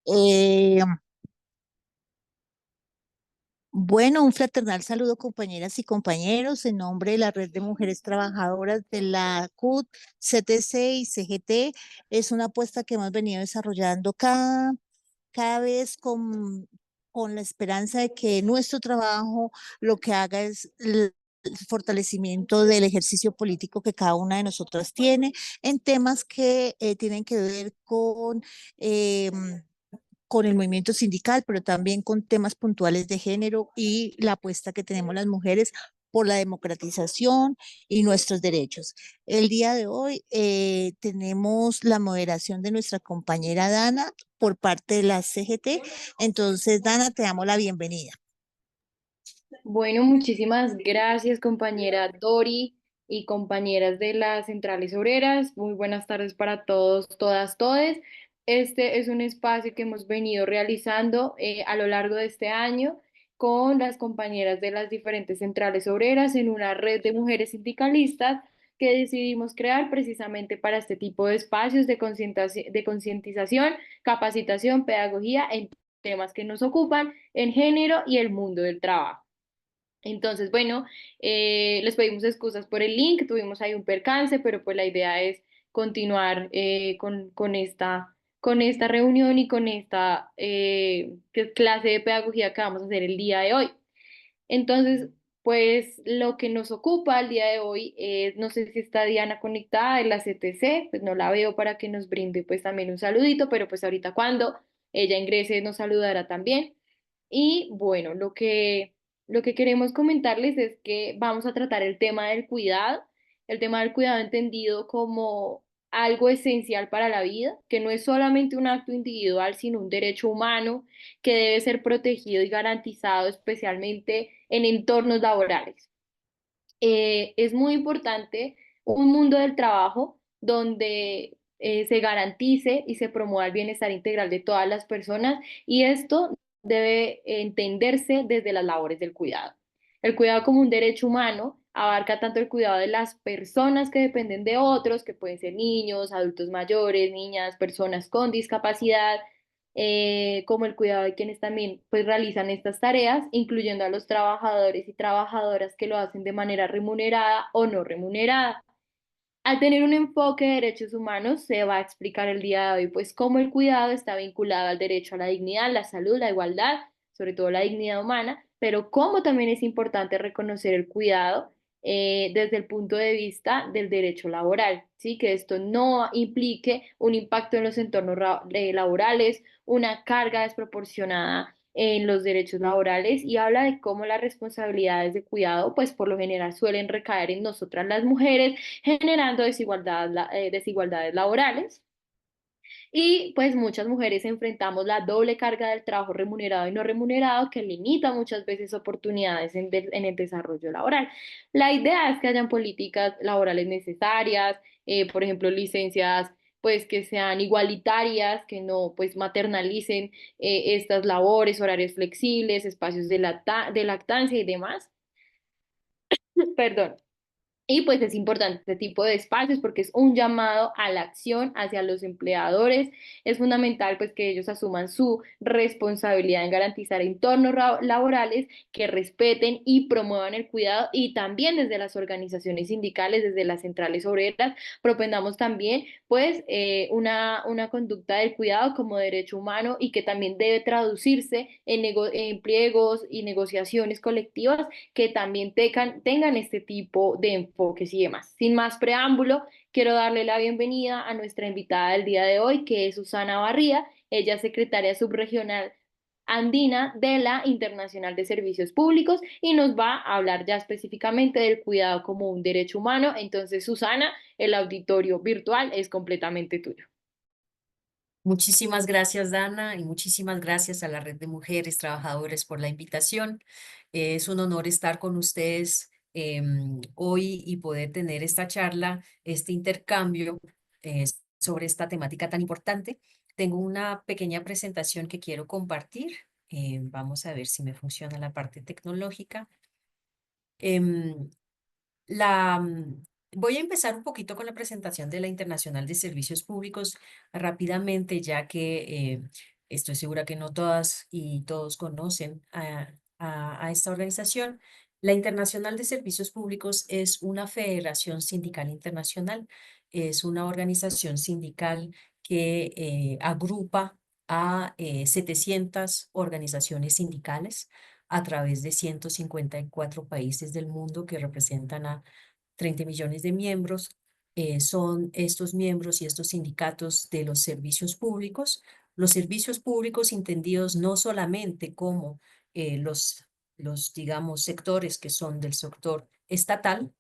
Eh, bueno, un fraternal saludo, compañeras y compañeros, en nombre de la Red de Mujeres Trabajadoras de la CUT, CTC y CGT. Es una apuesta que hemos venido desarrollando cada vez con la esperanza de que nuestro trabajo lo que haga es el fortalecimiento del ejercicio político que cada una de nosotras tiene en temas que tienen que ver con el movimiento sindical, pero también con temas puntuales de género y la apuesta que tenemos las mujeres por la democratización y nuestros derechos. El día de hoy tenemos la moderación de nuestra compañera Dana por parte de la CGT. Entonces, Dana, te damos la bienvenida. Bueno, muchísimas gracias, compañera Dori y compañeras de las centrales obreras. Muy buenas tardes para todos, todas, todes. Este es un espacio que hemos venido realizando a lo largo de este año con las compañeras de las diferentes centrales obreras en una red de mujeres sindicalistas que decidimos crear precisamente para este tipo de espacios de concientización, capacitación, pedagogía en temas que nos ocupan en género y el mundo del trabajo. Entonces, bueno, les pedimos excusas por el link, tuvimos ahí un percance, pero pues la idea es continuar con esta reunión y con esta clase de pedagogía que vamos a hacer el día de hoy. Entonces, pues lo que nos ocupa el día de hoy es, no sé si está Diana conectada de la CTC, pues no la veo para que nos brinde pues también un saludito, pero pues ahorita cuando ella ingrese nos saludará también. Y bueno, lo que queremos comentarles es que vamos a tratar el tema del cuidado entendido como algo esencial para la vida, que no es solamente un acto individual, sino un derecho humano que debe ser protegido y garantizado especialmente en entornos laborales. Es muy importante un mundo del trabajo donde se garantice y se promueva el bienestar integral de todas las personas y esto debe entenderse desde las labores del cuidado. El cuidado como un derecho humano abarca tanto el cuidado de las personas que dependen de otros, que pueden ser niños, adultos mayores, niñas, personas con discapacidad, como el cuidado de quienes también pues realizan estas tareas, incluyendo a los trabajadores y trabajadoras que lo hacen de manera remunerada o no remunerada. Al tener un enfoque de derechos humanos, se va a explicar el día de hoy, pues cómo el cuidado está vinculado al derecho a la dignidad, la salud, la igualdad, sobre todo la dignidad humana, pero cómo también es importante reconocer el cuidado desde el punto de vista del derecho laboral, ¿sí? Que esto no implique un impacto en los entornos laborales, una carga desproporcionada en los derechos laborales y habla de cómo las responsabilidades de cuidado, pues por lo general suelen recaer en nosotras las mujeres generando desigualdades laborales. Y pues muchas mujeres enfrentamos la doble carga del trabajo remunerado y no remunerado que limita muchas veces oportunidades en el desarrollo laboral. La idea es que hayan políticas laborales necesarias, por ejemplo, licencias pues que sean igualitarias, que no pues maternalicen estas labores, horarios flexibles, espacios de lactancia y demás. Perdón. Y pues es importante este tipo de espacios porque es un llamado a la acción hacia los empleadores. Es fundamental pues que ellos asuman su responsabilidad en garantizar entornos laborales que respeten y promuevan el cuidado y también desde las organizaciones sindicales, desde las centrales obreras, propendamos también pues una conducta del cuidado como derecho humano y que también debe traducirse en pliegos y negociaciones colectivas que también tengan este tipo de enfoques y demás. Sin más preámbulo, quiero darle la bienvenida a nuestra invitada del día de hoy, que es Susana Barría. Ella es secretaria subregional andina de la Internacional de Servicios Públicos y nos va a hablar ya específicamente del cuidado como un derecho humano. Entonces, Susana, el auditorio virtual es completamente tuyo. Muchísimas gracias, Dana, y muchísimas gracias a la Red de Mujeres Trabajadoras por la invitación. Es un honor estar con ustedes hoy y poder tener esta charla, este intercambio eh, sobre esta temática tan importante. Tengo una pequeña presentación que quiero compartir. Vamos a ver si me funciona la parte tecnológica. Em, la, mm, Voy a empezar un poquito con la presentación de la Internacional de Servicios Públicos rápidamente, ya que Estoy segura que no todas y todos conocen a esta organización. La Internacional de Servicios Públicos es una federación sindical internacional, es una organización sindical que agrupa a 700 organizaciones sindicales a través de 154 países del mundo que representan a 30 millones de miembros. Son estos miembros y estos sindicatos de los servicios públicos entendidos no solamente como digamos, sectores que son del sector estatal,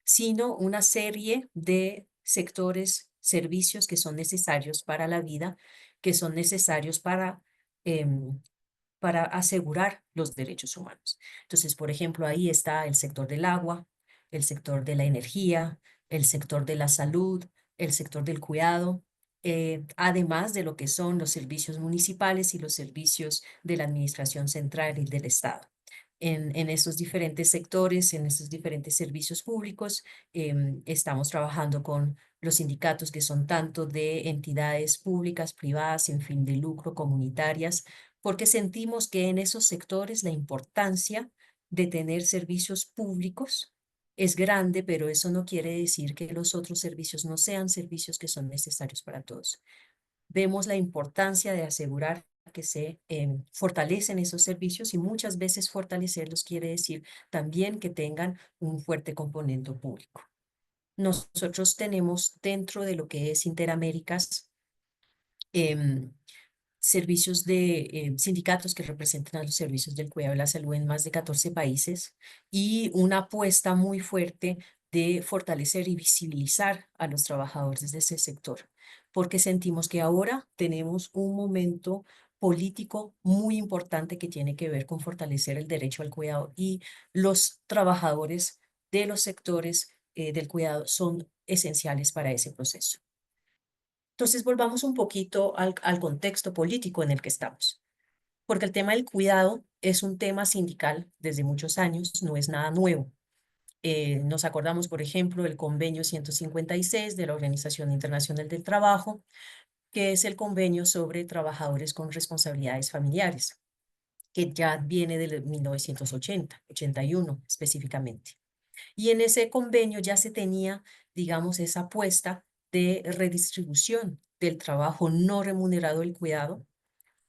sino una serie de sectores, servicios que son necesarios para la vida, que son necesarios em, para asegurar los derechos humanos. Entonces, por ejemplo, ahí está el sector del agua, el sector de la energía, el sector de la salud, el sector del cuidado, además de lo que son los servicios municipales y los servicios de la administración central y del Estado. En estos diferentes sectores, en estos diferentes servicios públicos, estamos trabajando con los sindicatos que son tanto de entidades públicas, privadas, sin fin de lucro, comunitarias, porque sentimos que en esos sectores la importancia de tener servicios públicos es grande, pero eso no quiere decir que los otros servicios no sean servicios que son necesarios para todos. Vemos la importancia de asegurar que se fortalecen esos servicios y muchas veces fortalecerlos quiere decir también que tengan un fuerte componente público. Nosotros tenemos dentro de lo que es Interaméricas servicios de sindicatos que representan a los servicios del cuidado y la salud en más de 14 países y una apuesta muy fuerte de fortalecer y visibilizar a los trabajadores de ese sector, porque sentimos que ahora tenemos un momento político muy importante que tiene que ver con fortalecer el derecho al cuidado y los trabajadores de los sectores del cuidado son esenciales para ese proceso. Entonces, volvamos un poquito al contexto político en el que estamos, porque el tema del cuidado es un tema sindical desde muchos años, no es nada nuevo. Nos acordamos, por ejemplo, del convenio 156 de la Organización Internacional del Trabajo, que es el convenio sobre trabajadores con responsabilidades familiares, que ya viene del 1980, 81 específicamente. Y en ese convenio ya se tenía, digamos, esa apuesta de redistribución del trabajo no remunerado del cuidado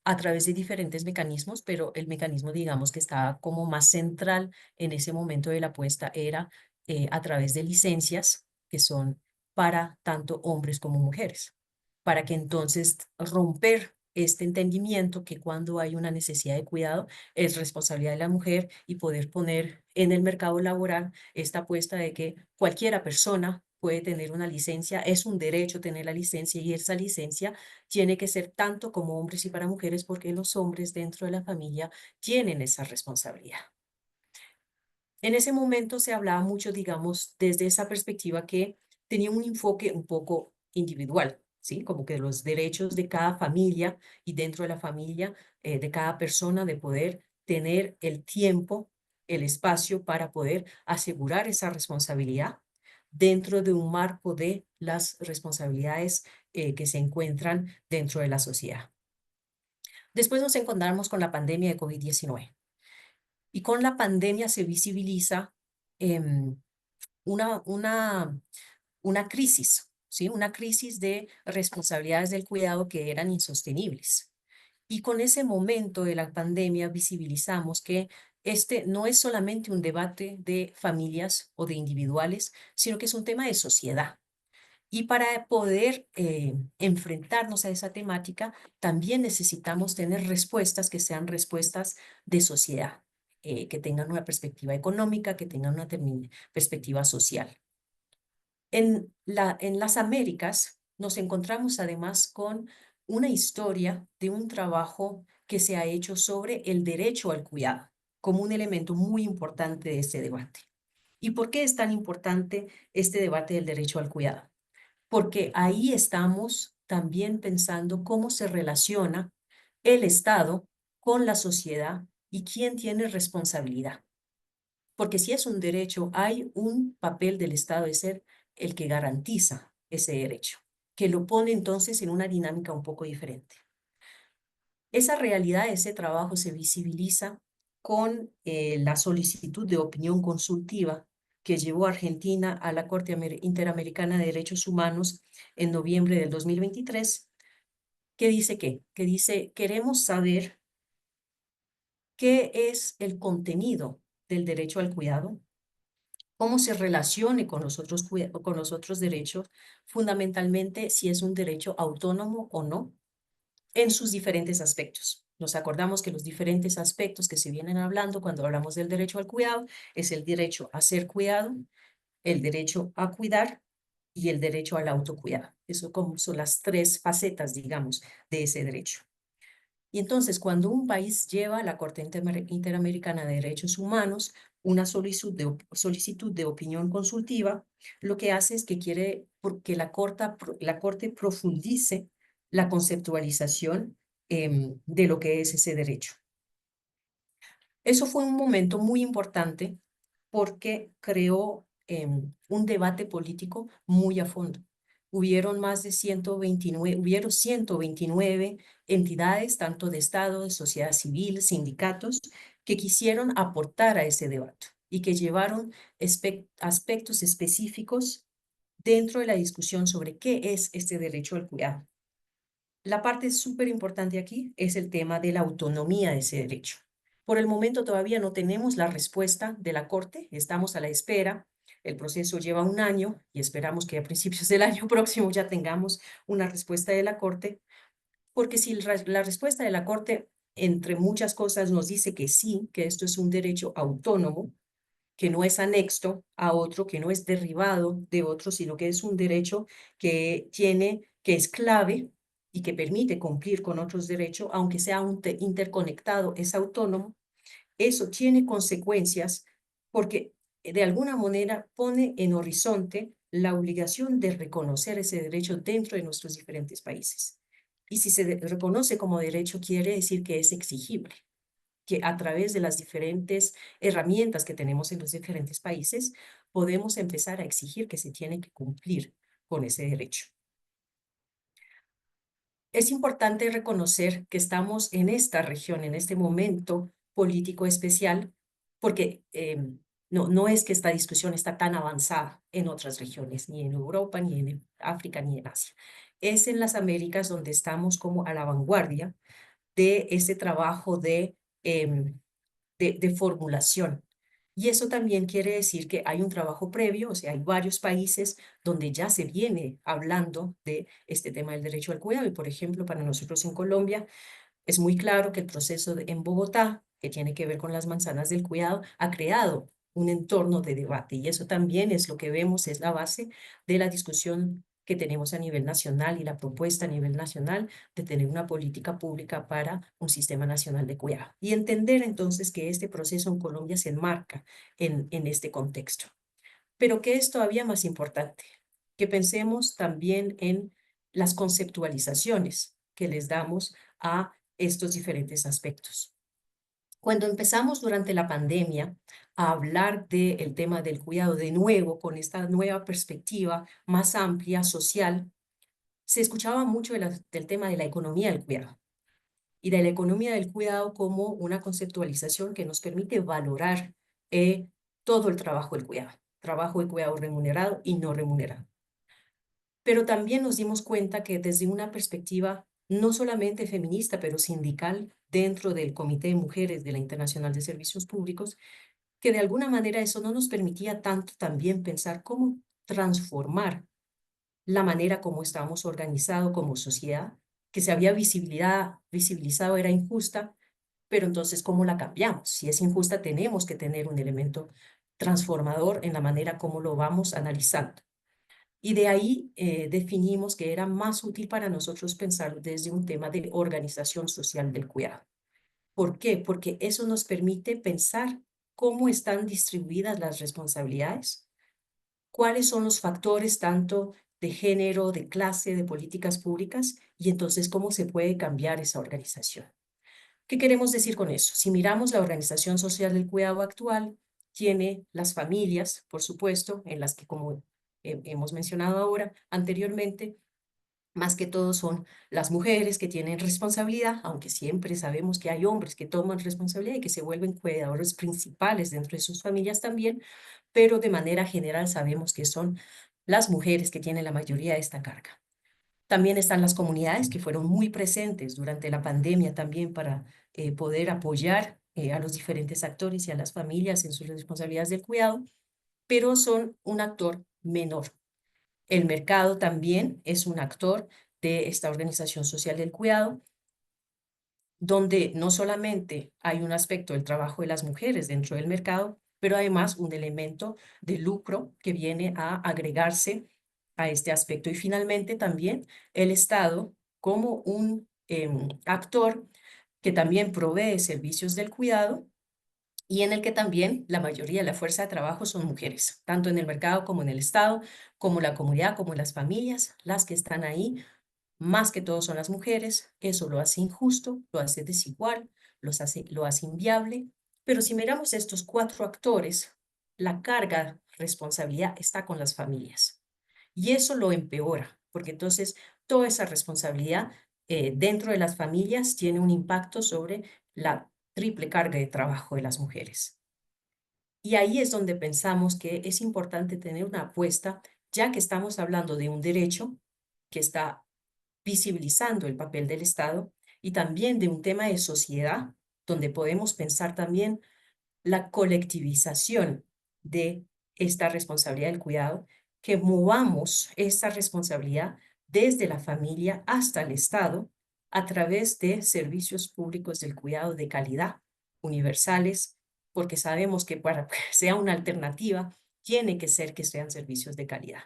a través de diferentes mecanismos, pero el mecanismo, digamos, que estaba como más central en ese momento de la apuesta era a través de licencias que son para tanto hombres como mujeres, para que entonces romper este entendimiento que cuando hay una necesidad de cuidado es responsabilidad de la mujer y poder poner en el mercado laboral esta apuesta de que cualquiera persona puede tener una licencia, es un derecho tener la licencia y esa licencia tiene que ser tanto como hombres y para mujeres porque los hombres dentro de la familia tienen esa responsabilidad. En ese momento se hablaba mucho, digamos, desde esa perspectiva que tenía un enfoque un poco individual, ¿sí? Como que los derechos de cada familia y dentro de la familia de cada persona de poder tener el tiempo, el espacio para poder asegurar esa responsabilidad dentro de un marco de las responsabilidades que se encuentran dentro de la sociedad. Después nos encontramos con la pandemia de COVID-19. Y con la pandemia se visibiliza una, una, una crisis, ¿sí? Una crisis de responsabilidades del cuidado que eran insostenibles. Y con ese momento de la pandemia visibilizamos que este no es solamente un debate de familias o de individuales, sino que es un tema de sociedad. Y para poder enfrentarnos a esa temática, también necesitamos tener respuestas que sean respuestas de sociedad, que tengan una perspectiva económica, que tengan una perspectiva social. En las Américas nos encontramos además con una historia de un trabajo que se ha hecho sobre el derecho al cuidado como un elemento muy importante de ese debate. ¿Y por qué es tan importante este debate del derecho al cuidado? Porque ahí estamos también pensando cómo se relaciona el Estado con la sociedad y quién tiene responsabilidad. Porque si es un derecho, hay un papel del Estado de ser el que garantiza ese derecho, que lo pone entonces en una dinámica un poco diferente. Esa realidad, ese trabajo se visibiliza con la solicitud de opinión consultiva que llevó a Argentina a la Corte Interamericana de Derechos Humanos en noviembre del 2023, que dice que dice, queremos saber qué es el contenido del derecho al cuidado, cómo se relacione con los otros derechos, fundamentalmente si es un derecho autónomo o no, en sus diferentes aspectos. Nos acordamos que los diferentes aspectos que se vienen hablando cuando hablamos del derecho al cuidado es el derecho a ser cuidado, el derecho a cuidar y el derecho al autocuidado. Eso como son las tres facetas, digamos, de ese derecho. Y entonces, cuando un país lleva a la Corte Interamericana de Derechos Humanos una solicitud de opinión consultiva, lo que hace es que quiere que la Corte profundice la conceptualización de lo que es ese derecho. Eso fue un momento muy importante porque creó un debate político muy a fondo. Hubieron 129 entidades, tanto de Estado, de sociedad civil, sindicatos, que quisieron aportar a ese debate y que llevaron aspectos específicos dentro de la discusión sobre qué es este derecho al cuidado. La parte súper importante aquí es el tema de la autonomía de ese derecho. Por el momento todavía no tenemos la respuesta de la Corte, estamos a la espera. El proceso lleva un año y esperamos que a principios del año próximo ya tengamos una respuesta de la Corte, porque si la respuesta de la Corte, entre muchas cosas, nos dice que sí, que esto es un derecho autónomo, que no es anexo a otro, que no es derivado de otro, sino que es un derecho que es clave y que permite cumplir con otros derechos, aunque sea interconectado, es autónomo. Eso tiene consecuencias porque de alguna manera pone en horizonte la obligación de reconocer ese derecho dentro de nuestros diferentes países. Y si se reconoce como derecho, quiere decir que es exigible, que a través de las diferentes herramientas que tenemos en los diferentes países, podemos empezar a exigir que se tiene que cumplir con ese derecho. Es importante reconocer que estamos en esta región, en este momento político especial, porque no es que esta discusión está tan avanzada en otras regiones, ni en Europa, ni en África, ni en Asia. Es en las Américas donde estamos como a la vanguardia de ese trabajo de formulación. Y eso también quiere decir que hay un trabajo previo, o sea, hay varios países donde ya se viene hablando de este tema del derecho al cuidado. Y, por ejemplo, para nosotros en Colombia, es muy claro que el proceso en Bogotá, que tiene que ver con las manzanas del cuidado, ha creado un entorno de debate. Y eso también es lo que vemos, es la base de la discusión que tenemos a nivel nacional y la propuesta a nivel nacional de tener una política pública para un sistema nacional de cuidado. Y entender entonces que este proceso en Colombia se enmarca en este contexto. Pero que es todavía más importante, que pensemos también en las conceptualizaciones que les damos a estos diferentes aspectos. Cuando empezamos durante la pandemia a hablar del tema del cuidado de nuevo, con esta nueva perspectiva más amplia, social, se escuchaba mucho del tema de la economía del cuidado y de la economía del cuidado como una conceptualización que nos permite valorar todo el trabajo de cuidado remunerado y no remunerado. Pero también nos dimos cuenta que desde una perspectiva no solamente feminista, pero sindical, dentro del Comité de Mujeres de la Internacional de Servicios Públicos, que de alguna manera eso no nos permitía tanto también pensar cómo transformar la manera como estábamos organizados como sociedad, que se había visibilizado era injusta, pero entonces ¿cómo la cambiamos? Si es injusta, tenemos que tener un elemento transformador en la manera como lo vamos analizando. Y de ahí definimos que era más útil para nosotros pensar desde un tema de organización social del cuidado. ¿Por qué? Porque eso nos permite pensar cómo están distribuidas las responsabilidades, cuáles son los factores tanto de género, de clase, de políticas públicas, y entonces cómo se puede cambiar esa organización. ¿Qué queremos decir con eso? Si miramos la organización social del cuidado actual, tiene las familias, por supuesto, en las que, como hemos mencionado ahora anteriormente, más que todo son las mujeres que tienen responsabilidad, aunque siempre sabemos que hay hombres que toman responsabilidad y que se vuelven cuidadores principales dentro de sus familias también, pero de manera general sabemos que son las mujeres que tienen la mayoría de esta carga. También están las comunidades que fueron muy presentes durante la pandemia también para poder apoyar a los diferentes actores y a las familias en sus responsabilidades del cuidado, pero son un actor menor. El mercado también es un actor de esta organización social del cuidado, donde no solamente hay un aspecto del trabajo de las mujeres dentro del mercado, pero además un elemento de lucro que viene a agregarse a este aspecto. Y finalmente también el Estado como un actor que también provee servicios del cuidado y en el que también la mayoría de la fuerza de trabajo son mujeres, tanto en el mercado como en el Estado, como la comunidad, como las familias, las que están ahí más que todo son las mujeres. Eso lo hace injusto, lo hace desigual, lo hace inviable. Pero si miramos estos cuatro actores, la carga, responsabilidad está con las familias. Y eso lo empeora, porque entonces toda esa responsabilidad dentro de las familias tiene un impacto sobre la triple carga de trabajo de las mujeres. Y ahí es donde pensamos que es importante tener una apuesta, ya que estamos hablando de un derecho que está visibilizando el papel del Estado y también de un tema de sociedad, donde podemos pensar también la colectivización de esta responsabilidad del cuidado, que movamos esta responsabilidad desde la familia hasta el Estado a través de servicios públicos del cuidado de calidad, universales, porque sabemos que para que sea una alternativa, tiene que ser que sean servicios de calidad.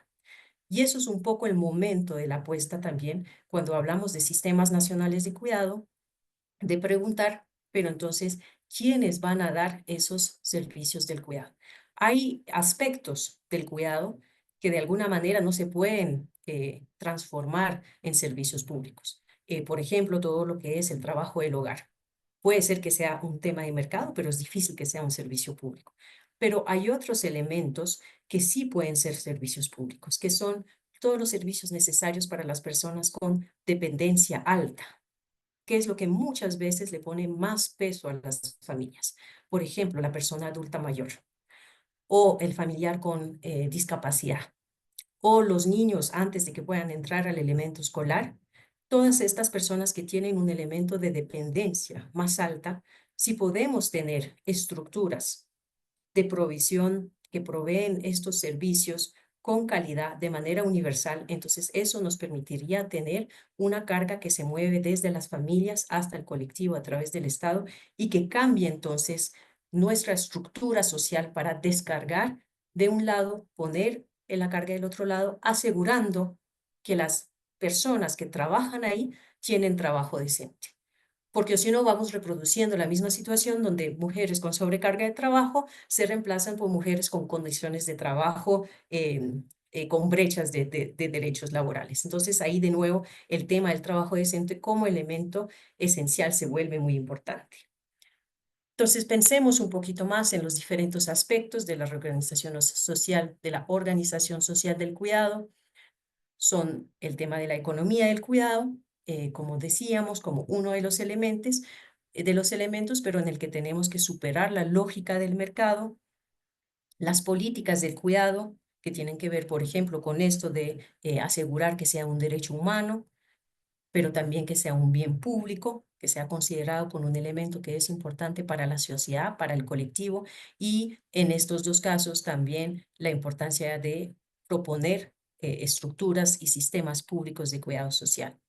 Y eso es un poco el momento de la apuesta también cuando hablamos de sistemas nacionales de cuidado, de preguntar, pero entonces, ¿quiénes van a dar esos servicios del cuidado? Hay aspectos del cuidado que de alguna manera no se pueden transformar en servicios públicos. Por ejemplo, todo lo que es el trabajo del hogar. Puede ser que sea un tema de mercado, pero es difícil que sea un servicio público. Pero hay otros elementos que sí pueden ser servicios públicos, que son todos los servicios necesarios para las personas con dependencia alta, que es lo que muchas veces le pone más peso a las familias. Por ejemplo, la persona adulta mayor o el familiar con discapacidad o los niños antes de que puedan entrar al elemento escolar. Todas estas personas que tienen un elemento de dependencia más alta, si podemos tener estructuras de provisión que proveen estos servicios con calidad de manera universal, entonces eso nos permitiría tener una carga que se mueve desde las familias hasta el colectivo a través del Estado y que cambie entonces nuestra estructura social para descargar de un lado, poner en la carga del otro lado, asegurando que las personas que trabajan ahí tienen trabajo decente, porque si no vamos reproduciendo la misma situación donde mujeres con sobrecarga de trabajo se reemplazan por mujeres con condiciones de trabajo, con brechas de derechos laborales. Entonces ahí de nuevo el tema del trabajo decente como elemento esencial se vuelve muy importante. Entonces pensemos un poquito más en los diferentes aspectos de la reorganización social, de la organización social del cuidado. Son el tema de la economía del cuidado, como decíamos, como uno de los elementos, pero en el que tenemos que superar la lógica del mercado, las políticas del cuidado, que tienen que ver, por ejemplo, con esto de asegurar que sea un derecho humano, pero también que sea un bien público, que sea considerado con un elemento que es importante para la sociedad, para el colectivo, y en estos dos casos también la importancia de proponer estructuras y sistemas públicos de cuidado social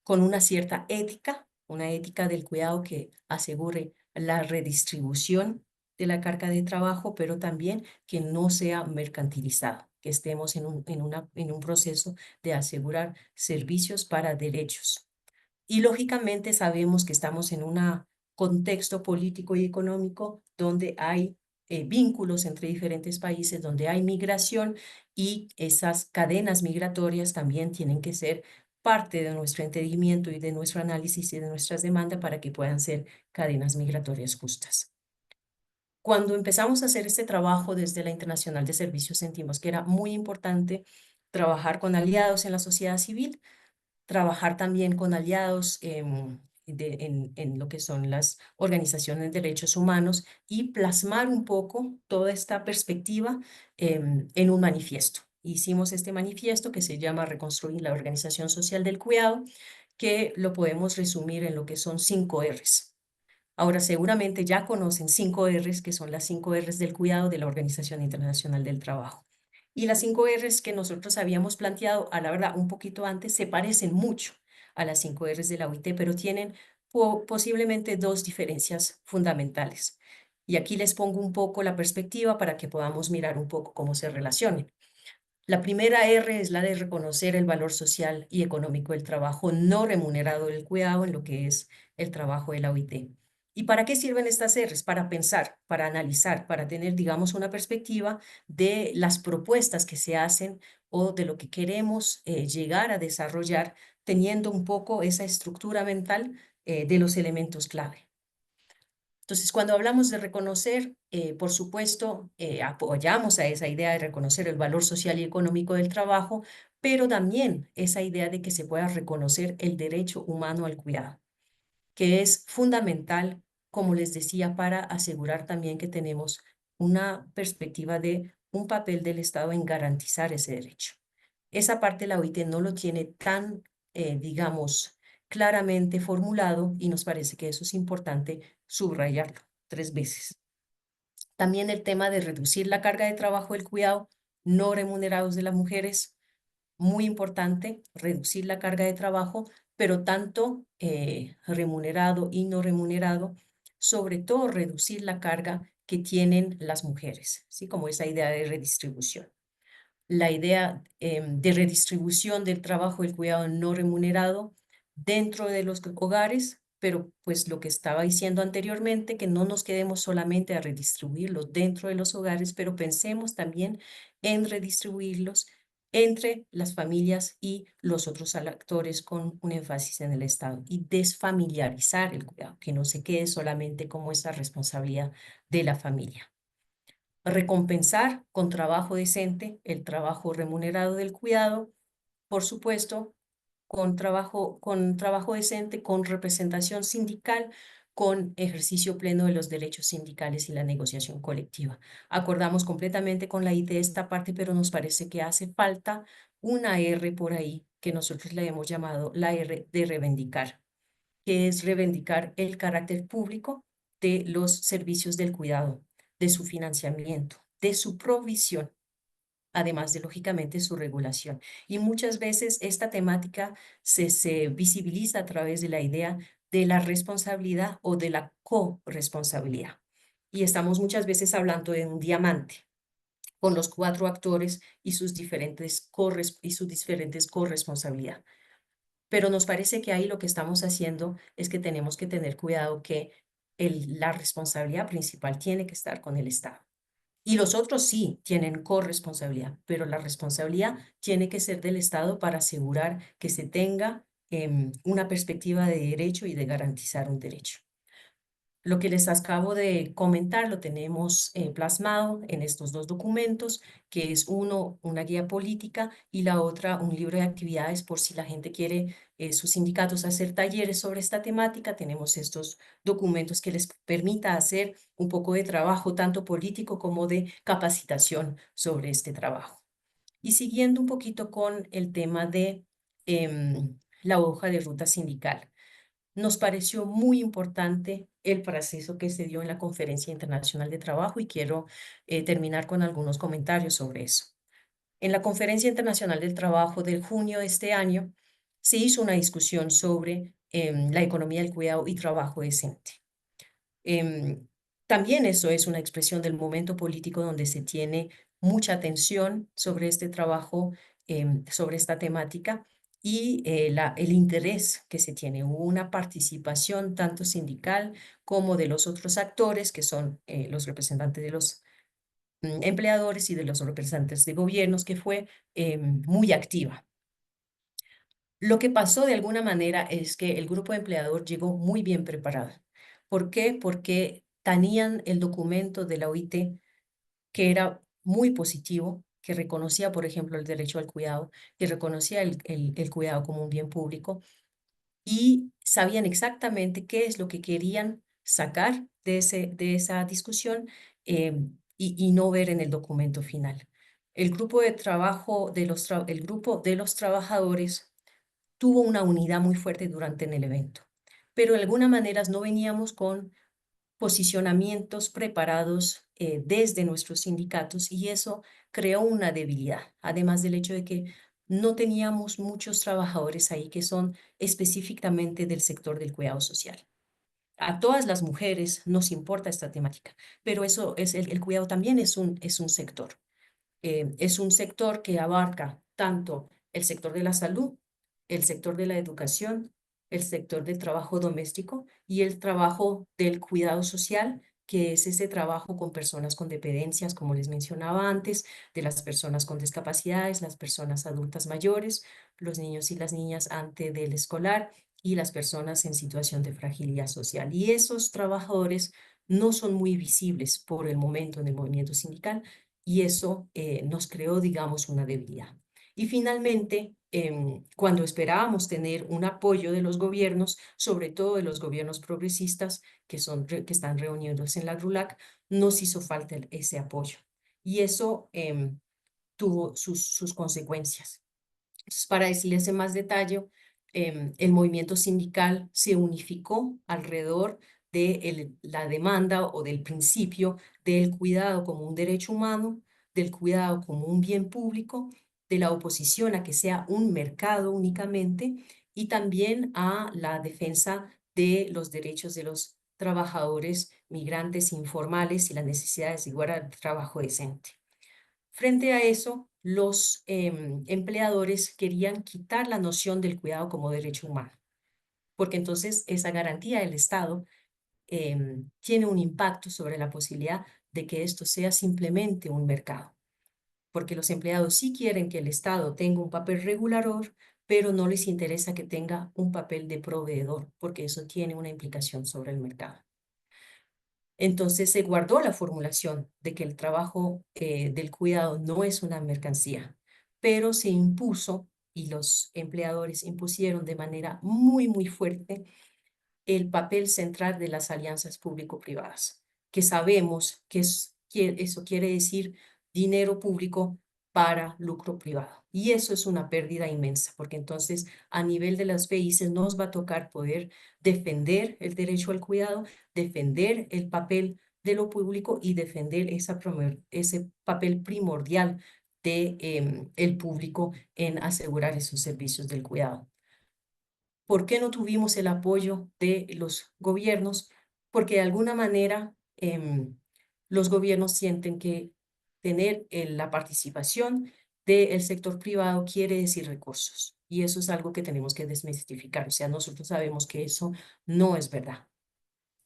con una cierta ética, una ética del cuidado que asegure la redistribución de la carga de trabajo, pero también que no sea mercantilizado, que estemos en un proceso de asegurar servicios para derechos. Y lógicamente sabemos que estamos en un contexto político y económico donde hay vínculos entre diferentes países, donde hay migración y esas cadenas migratorias también tienen que ser parte de nuestro entendimiento y de nuestro análisis y de nuestras demandas para que puedan ser cadenas migratorias justas. Cuando empezamos a hacer este trabajo desde la Internacional de Servicios, sentimos que era muy importante trabajar con aliados en la sociedad civil, trabajar también con aliados en lo que son las organizaciones de derechos humanos y plasmar un poco toda esta perspectiva en un manifiesto. Hicimos este manifiesto que se llama Reconstruir la Organización Social del Cuidado, que lo podemos resumir en lo que son 5 Rs. Ahora, seguramente ya conocen 5 Rs, que son las 5 Rs del cuidado de la Organización Internacional del Trabajo. Y las 5 Rs que nosotros habíamos planteado, a la verdad, un poquito antes, se parecen mucho a las 5 Rs de la OIT, pero tienen posiblemente 2 diferencias fundamentales. Y aquí les pongo un poco la perspectiva para que podamos mirar un poco cómo se relacionan. La primera R es la de reconocer el valor social y económico del trabajo no remunerado del cuidado en lo que es el trabajo de la OIT. ¿Y para qué sirven estas Rs? Para pensar, para analizar, para tener, digamos, una perspectiva de las propuestas que se hacen o de lo que queremos llegar a desarrollar, teniendo un poco esa estructura mental de los elementos clave. Entonces, cuando hablamos de reconocer, por supuesto, apoyamos a esa idea de reconocer el valor social y económico del trabajo, pero también esa idea de que se pueda reconocer el derecho humano al cuidado, que es fundamental, como les decía, para asegurar también que tenemos una perspectiva de un papel del Estado en garantizar ese derecho. Esa parte la OIT no lo tiene tan, digamos, claramente formulado y nos parece que eso es importante subrayarlo 3 veces. También el tema de reducir la carga de trabajo del cuidado no remunerados de las mujeres, muy importante, reducir la carga de trabajo, pero tanto remunerado y no remunerado, sobre todo reducir la carga que tienen las mujeres, ¿sí? Como esa idea de redistribución. La idea de redistribución del trabajo del cuidado no remunerado dentro de los hogares, pero pues lo que estaba diciendo anteriormente, que no nos quedemos solamente a redistribuirlos dentro de los hogares, pero pensemos también en redistribuirlos entre las familias y los otros actores con un énfasis en el Estado y desfamiliarizar el cuidado, que no se quede solamente como esa responsabilidad de la familia. Recompensar con trabajo decente el trabajo remunerado del cuidado, por supuesto, con trabajo decente, con representación sindical, con ejercicio pleno de los derechos sindicales y la negociación colectiva. Acordamos completamente con la IT esta parte, pero nos parece que hace falta una R por ahí que nosotros le hemos llamado la R de reivindicar, que es reivindicar el carácter público de los servicios del cuidado, de su financiamiento, de su provisión, además de, lógicamente, su regulación. Y muchas veces esta temática se visibiliza a través de la idea de la responsabilidad o de la corresponsabilidad. Y estamos muchas veces hablando de un diamante con los 4 actores y sus diferentes corresponsabilidades. Pero nos parece que ahí lo que estamos haciendo es que tenemos que tener cuidado que la responsabilidad principal tiene que estar con el Estado. Y los otros sí tienen corresponsabilidad, pero la responsabilidad tiene que ser del Estado para asegurar que se tenga una perspectiva de derecho y de garantizar un derecho. Lo que les acabo de comentar lo tenemos plasmado en estos 2 documentos, que es uno, una guía política, y la otra, un libro de actividades por si la gente quiere, sus sindicatos, hacer talleres sobre esta temática. Tenemos estos documentos que les permita hacer un poco de trabajo, tanto político como de capacitación sobre este trabajo. Y siguiendo un poquito con el tema de la hoja de ruta sindical. Nos pareció muy importante el proceso que se dio en la Conferencia Internacional de Trabajo y quiero terminar con algunos comentarios sobre eso. En la Conferencia Internacional del Trabajo del junio de este año se hizo una discusión sobre la economía del cuidado y trabajo decente. También eso es una expresión del momento político donde se tiene mucha atención sobre este trabajo, sobre esta temática y el interés que se tiene. Hubo una participación tanto sindical como de los otros actores, que son los representantes de los empleadores y de los representantes de gobiernos, que fue muy activa. Lo que pasó de alguna manera es que el grupo de empleador llegó muy bien preparado. ¿Por qué? Porque tenían el documento de la OIT, que era muy positivo, que reconocía, por ejemplo, el derecho al cuidado, que reconocía el cuidado como un bien público y sabían exactamente qué es lo que querían sacar de esa discusión y no ver en el documento final. El grupo de trabajo el grupo de los trabajadores tuvo una unidad muy fuerte durante el evento, pero de alguna manera no veníamos con posicionamientos preparados desde nuestros sindicatos y eso creó una debilidad, además del hecho de que no teníamos muchos trabajadores ahí que son específicamente del sector del cuidado social. A todas las mujeres nos importa esta temática, pero eso es el cuidado también es un sector. Es un sector que abarca tanto el sector de la salud, el sector de la educación, el sector del trabajo doméstico y el trabajo del cuidado social, que es ese trabajo con personas con dependencias, como les mencionaba antes, de las personas con discapacidades, las personas adultas mayores, los niños y las niñas antes del escolar y las personas en situación de fragilidad social. Y esos trabajadores no son muy visibles por el momento en el movimiento sindical y eso nos creó, digamos, una debilidad. Y finalmente, cuando esperábamos tener un apoyo de los gobiernos, sobre todo de los gobiernos progresistas que están reunidos en la RULAC, nos hizo falta ese apoyo. Y eso tuvo sus consecuencias. Entonces, para decirles en más detalle, el movimiento sindical se unificó alrededor de la demanda o del principio del cuidado como un derecho humano, del cuidado como un bien público, de la oposición a que sea un mercado únicamente y también a la defensa de los derechos de los trabajadores migrantes informales y las necesidades de igualdad de trabajo decente. Frente a eso, los empleadores querían quitar la noción del cuidado como derecho humano, porque entonces esa garantía del Estado tiene un impacto sobre la posibilidad de que esto sea simplemente un mercado, porque los empleados sí quieren que el Estado tenga un papel regulador, pero no les interesa que tenga un papel de proveedor, porque eso tiene una implicación sobre el mercado. Entonces se guardó la formulación de que el trabajo del cuidado no es una mercancía, pero se impuso y los empleadores impusieron de manera muy fuerte el papel central de las alianzas público-privadas, que sabemos que eso quiere decir dinero público para lucro privado. Y eso es una pérdida inmensa, porque entonces a nivel de los países nos va a tocar poder defender el derecho al cuidado, defender el papel de lo público y defender ese papel primordial de, el público en asegurar esos servicios del cuidado. ¿Por qué no tuvimos el apoyo de los gobiernos? Porque de alguna manera los gobiernos sienten que tener la participación del sector privado quiere decir recursos. Y eso es algo que tenemos que desmistificar. O sea, nosotros sabemos que eso no es verdad.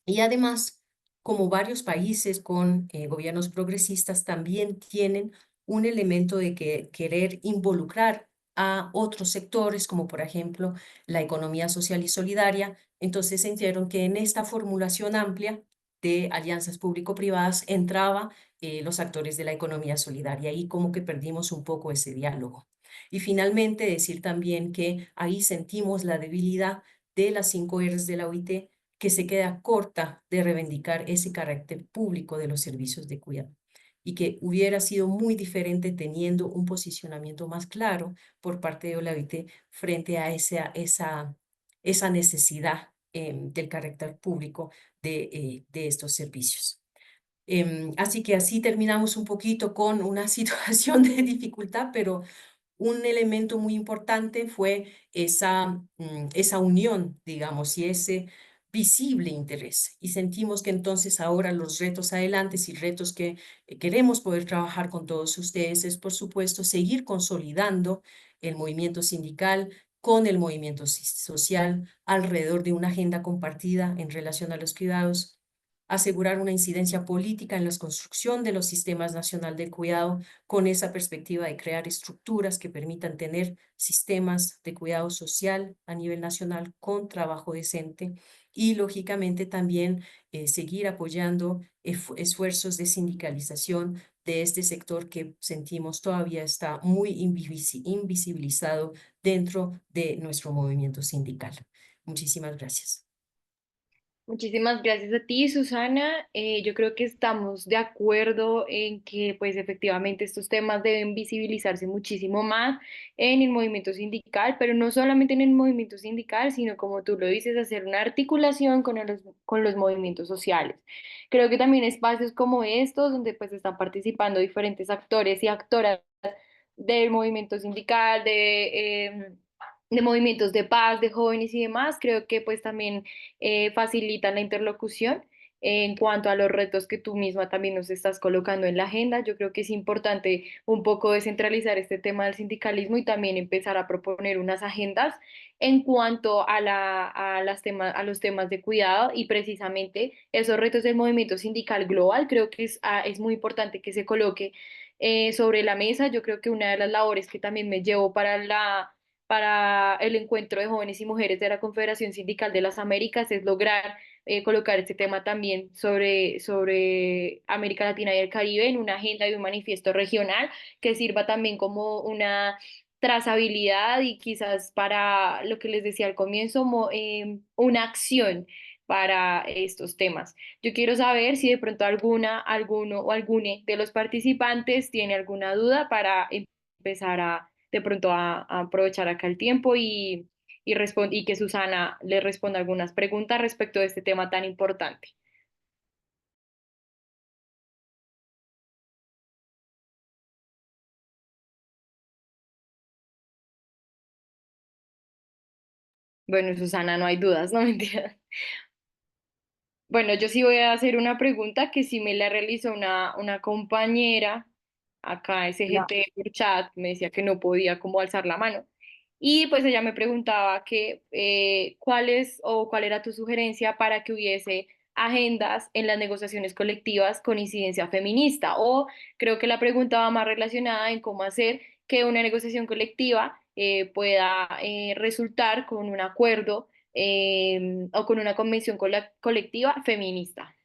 Y además, como varios países con gobiernos progresistas también tienen un elemento de querer involucrar a otros sectores, como por ejemplo la economía social y solidaria, entonces sintieron que en esta formulación amplia de alianzas público-privadas entraba los actores de la economía solidaria y como que perdimos un poco ese diálogo. Y finalmente decir también que ahí sentimos la debilidad de las 5 Rs de la OIT que se queda corta de reivindicar ese carácter público de los servicios de cuidado y que hubiera sido muy diferente teniendo un posicionamiento más claro por parte de la OIT frente a esa necesidad del carácter público de estos servicios. Así que así terminamos un poquito con una situación de dificultad, pero un elemento muy importante fue esa unión, digamos, y ese visible interés. Y sentimos que entonces ahora los retos adelante y retos que queremos poder trabajar con todos ustedes es, por supuesto, seguir consolidando el movimiento sindical con el movimiento social alrededor de una agenda compartida en relación a los cuidados, asegurar una incidencia política en la construcción de los sistemas nacional de cuidado con esa perspectiva de crear estructuras que permitan tener sistemas de cuidado social a nivel nacional con trabajo decente y, lógicamente, también seguir apoyando esfuerzos de sindicalización de este sector que sentimos todavía está muy invisibilizado dentro de nuestro movimiento sindical. Muchísimas gracias. Muchísimas gracias a ti, Susana. Yo creo que estamos de acuerdo en que, pues, efectivamente estos temas deben visibilizarse muchísimo más en el movimiento sindical, pero no solamente en el movimiento sindical, sino, como tú lo dices, hacer una articulación con los movimientos sociales. Creo que también espacios como estos, donde pues están participando diferentes actores y actoras del movimiento sindical, de movimientos de paz, de jóvenes y demás, creo que pues también facilitan la interlocución en cuanto a los retos que tú misma también nos estás colocando en la agenda. Yo creo que es importante un poco descentralizar este tema del sindicalismo y también empezar a proponer unas agendas en cuanto a los temas de cuidado y precisamente esos retos del movimiento sindical global. Creo que es muy importante que se coloque sobre la mesa. Yo creo que una de las labores que también me llevó para el encuentro de jóvenes y mujeres de la Confederación Sindical de las Américas es lograr colocar este tema también sobre América Latina y el Caribe en una agenda y un manifiesto regional que sirva también como una trazabilidad y quizás para lo que les decía al comienzo, una acción para estos temas. Yo quiero saber si de pronto alguno o algune de los participantes tiene alguna duda para empezar de pronto a aprovechar acá el tiempo y que Susana le responda algunas preguntas respecto de este tema tan importante. Bueno, Susana, no hay dudas, no mentira. Bueno, yo sí voy a hacer una pregunta que sí me la realizó una compañera acá, La- SGT por chat, me decía que no podía como alzar la mano. Y pues ella me preguntaba que cuál era tu sugerencia para que hubiese agendas en las negociaciones colectivas con incidencia feminista. O creo que la pregunta va más relacionada en cómo hacer que una negociación colectiva pueda resultar con un acuerdo o con una convención colectiva feminista.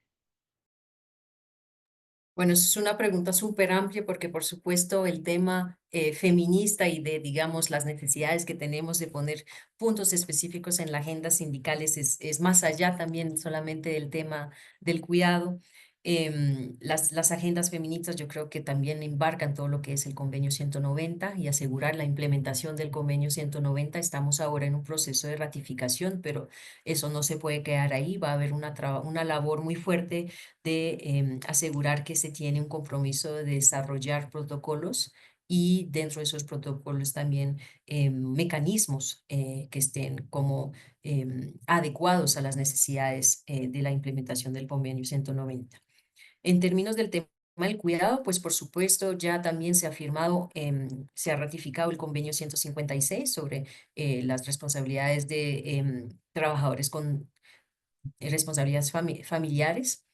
Bueno, eso es una pregunta súper amplia porque, por supuesto, el tema feminista y de, digamos, las necesidades que tenemos de poner puntos específicos en la agenda sindicales es más allá también solamente del tema del cuidado. Las agendas feministas yo creo que también embarcan todo lo que es el convenio 190 y asegurar la implementación del convenio 190. Estamos ahora en un proceso de ratificación, pero eso no se puede quedar ahí. Va a haber una labor muy fuerte de asegurar que se tiene un compromiso de desarrollar protocolos y dentro de esos protocolos también mecanismos que estén como adecuados a las necesidades de la implementación del convenio 190. En términos del tema del cuidado, pues por supuesto ya también se ha firmado, se ha ratificado el convenio 156 sobre las responsabilidades de trabajadores con responsabilidades familiares,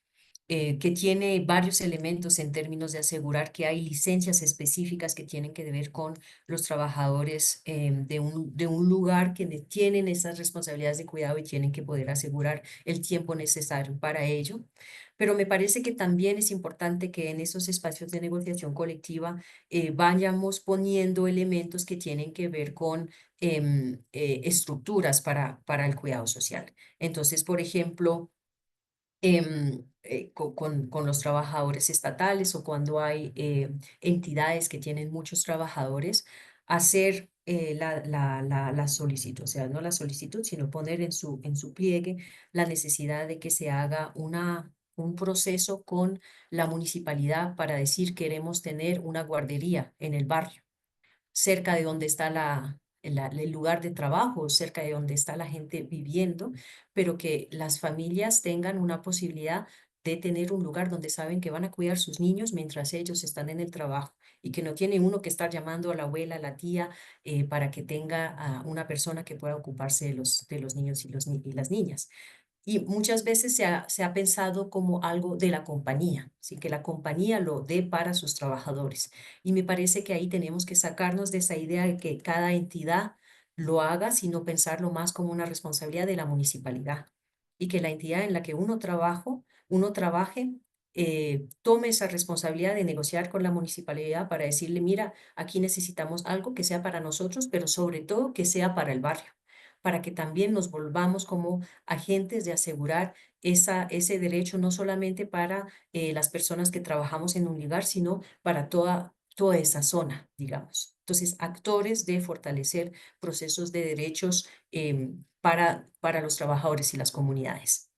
que tiene varios elementos en términos de asegurar que hay licencias específicas que tienen que ver con los trabajadores de un lugar que tienen esas responsabilidades de cuidado y tienen que poder asegurar el tiempo necesario para ello. Pero me parece que también es importante que en esos espacios de negociación colectiva vayamos poniendo elementos que tienen que ver con estructuras para el cuidado social. Entonces, por ejemplo, con los trabajadores estatales o cuando hay entidades que tienen muchos trabajadores, hacer la solicitud, o sea, no la solicitud, sino poner en su pliegue la necesidad de que se haga un proceso con la municipalidad para decir queremos tener una guardería en el barrio cerca de donde está el lugar de trabajo, cerca de donde está la gente viviendo, pero que las familias tengan una posibilidad de tener un lugar donde saben que van a cuidar sus niños mientras ellos están en el trabajo y que no tiene uno que estar llamando a la abuela, a la tía, para que tenga a una persona que pueda ocuparse de los niños y las niñas. Y muchas veces se ha pensado como algo de la compañía, ¿sí? Que la compañía lo dé para sus trabajadores. Y me parece que ahí tenemos que sacarnos de esa idea de que cada entidad lo haga, sino pensarlo más como una responsabilidad de la municipalidad. Y que la entidad en la que uno trabaje tome esa responsabilidad de negociar con la municipalidad para decirle, mira, aquí necesitamos algo que sea para nosotros, pero sobre todo que sea para el barrio, para que también nos volvamos como agentes de asegurar ese derecho no solamente para las personas que trabajamos en un lugar, sino para toda esa zona, digamos. Entonces, actores de fortalecer procesos de derechos para los trabajadores y las comunidades.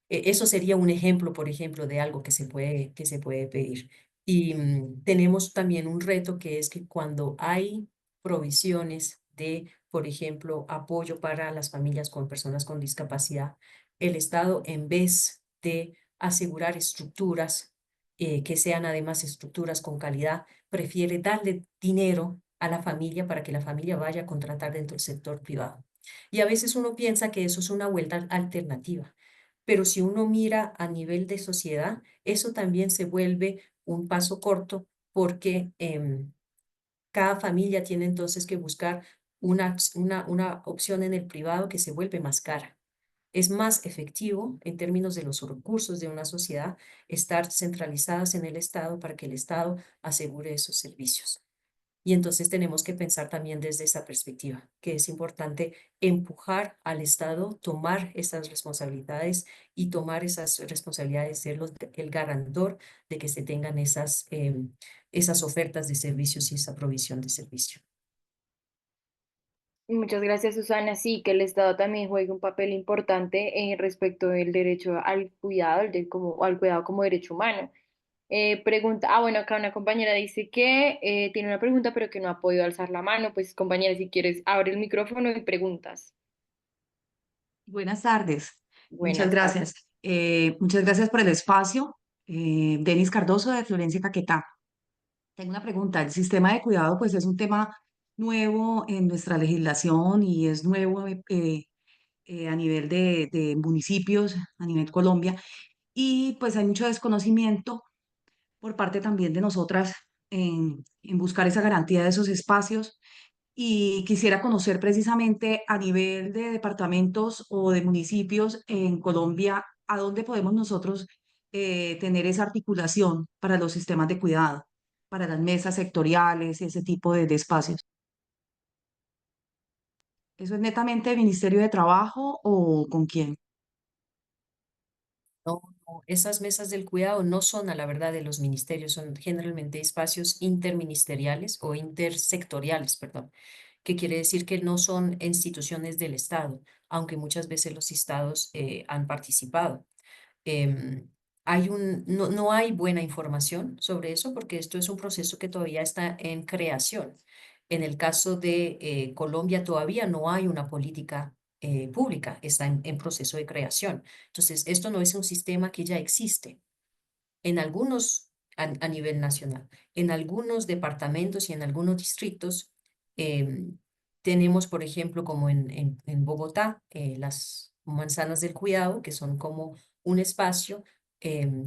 Eso sería un ejemplo, por ejemplo, de algo que se puede pedir. Y tenemos también un reto que es que cuando hay provisiones de, por ejemplo, apoyo para las familias con personas con discapacidad, el Estado, en vez de asegurar estructuras que sean además estructuras con calidad, prefiere darle dinero a la familia para que la familia vaya a contratar dentro del sector privado. Y a veces uno piensa que eso es una vuelta alternativa, pero si uno mira a nivel de sociedad, eso también se vuelve un paso corto porque cada familia tiene entonces que buscar una opción en el privado que se vuelve más cara. Es más efectivo en términos de los recursos de una sociedad estar centralizadas en el Estado para que el Estado asegure esos servicios. Y entonces tenemos que pensar también desde esa perspectiva, que es importante empujar al Estado, tomar esas responsabilidades y tomar esas responsabilidades, ser el garantor de que se tengan esas ofertas de servicios y esa provisión de servicio. Muchas gracias, Susana. Sí, que el Estado también juega un papel importante respecto del derecho al cuidado, como, al cuidado como derecho humano. Bueno, acá una compañera dice que tiene una pregunta, pero que no ha podido alzar la mano. Pues, compañera, si quieres, abre el micrófono y preguntas. Buenas tardes, muchas Buenas tardes. gracias. Muchas gracias por el espacio. Denis Cardoso de Florencia Caquetá. Tengo una pregunta. El sistema de cuidado pues es un tema nuevo en nuestra legislación y es nuevo a nivel de municipios, a nivel Colombia. Y pues hay mucho desconocimiento por parte también de nosotras en buscar esa garantía de esos espacios y quisiera conocer precisamente a nivel de departamentos o de municipios en Colombia, a dónde podemos nosotros tener esa articulación para los sistemas de cuidado, para las mesas sectoriales, ese tipo de espacios. ¿Eso es netamente Ministerio de Trabajo o con quién? No, esas mesas del cuidado no son a la verdad de los ministerios, son generalmente espacios interministeriales o intersectoriales, perdón, que quiere decir que no son instituciones del Estado, aunque muchas veces los estados han participado. Em, no hay buena información sobre eso porque esto es un proceso que todavía está en creación. En el caso de Colombia todavía no hay una política pública, está en proceso de creación. Entonces, esto no es un sistema que ya existe en algunos a nivel nacional. En algunos departamentos y en algunos distritos tenemos, por ejemplo, como en Bogotá, las manzanas del cuidado, que son como un espacio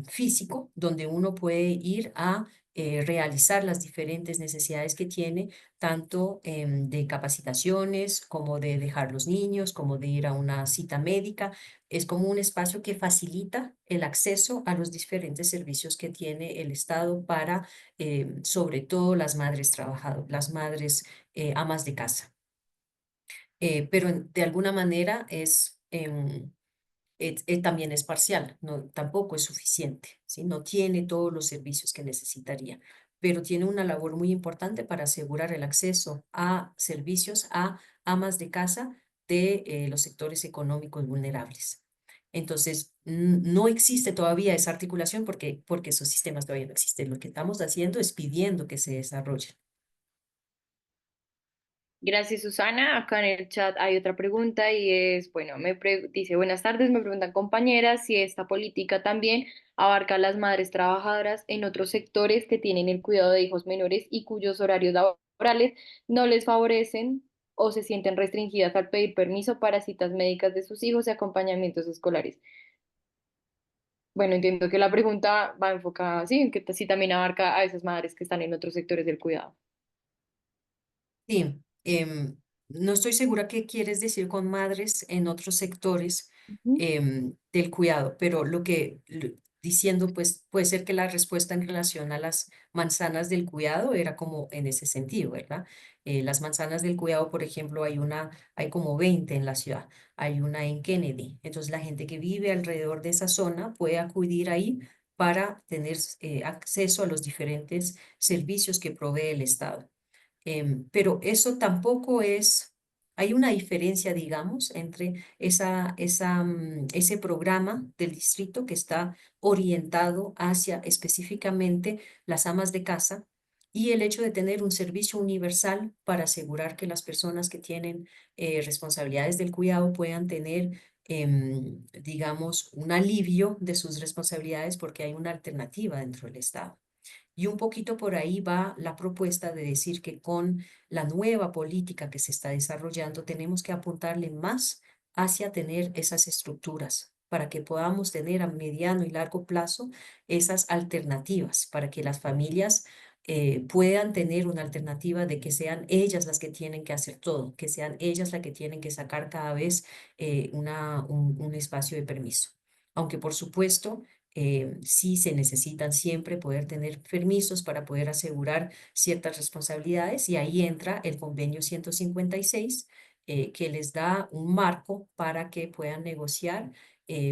físico donde uno puede ir a realizar las diferentes necesidades que tiene, tanto de capacitaciones como de dejar los niños, como de ir a una cita médica. Es como un espacio que facilita el acceso a los diferentes servicios que tiene el Estado para, sobre todo, las madres trabajadoras, las madres amas de casa. Pero de alguna manera también es parcial, no, tampoco es suficiente, ¿sí? No tiene todos los servicios que necesitaría, pero tiene una labor muy importante para asegurar el acceso a servicios a amas de casa de los sectores económicos vulnerables. Entonces, no existe todavía esa articulación porque esos sistemas todavía no existen. Lo que estamos haciendo es pidiendo que se desarrollen. Gracias, Susana. Acá en el chat hay otra pregunta y es, bueno, dice, buenas tardes, me preguntan compañeras si esta política también abarca a las madres trabajadoras en otros sectores que tienen el cuidado de hijos menores y cuyos horarios laborales no les favorecen o se sienten restringidas al pedir permiso para citas médicas de sus hijos y acompañamientos escolares. Bueno, entiendo que la pregunta va enfocada, sí, en que sí también abarca a esas madres que están en otros sectores del cuidado. Sí, no estoy segura qué quieres decir con madres en otros sectores del cuidado, pero diciendo, pues puede ser que la respuesta en relación a las manzanas del cuidado era como en ese sentido, ¿verdad? Las manzanas del cuidado, por ejemplo, hay como 20 en la ciudad, hay una en Kennedy, entonces la gente que vive alrededor de esa zona puede acudir ahí para tener acceso a los diferentes servicios que provee el Estado. Pero eso tampoco es, hay una diferencia, digamos, entre ese programa del distrito que está orientado hacia específicamente las amas de casa y el hecho de tener un servicio universal para asegurar que las personas que tienen responsabilidades del cuidado puedan tener, digamos, un alivio de sus responsabilidades porque hay una alternativa dentro del Estado. Y un poquito por ahí va la propuesta de decir que con la nueva política que se está desarrollando tenemos que apuntarle más hacia tener esas estructuras para que podamos tener a mediano y largo plazo esas alternativas, para que las familias puedan tener una alternativa de que sean ellas las que tienen que hacer todo, que sean ellas las que tienen que sacar cada vez un espacio de permiso. Aunque por supuesto sí se necesitan siempre poder tener permisos para poder asegurar ciertas responsabilidades y ahí entra el convenio 156 que les da un marco para que puedan negociar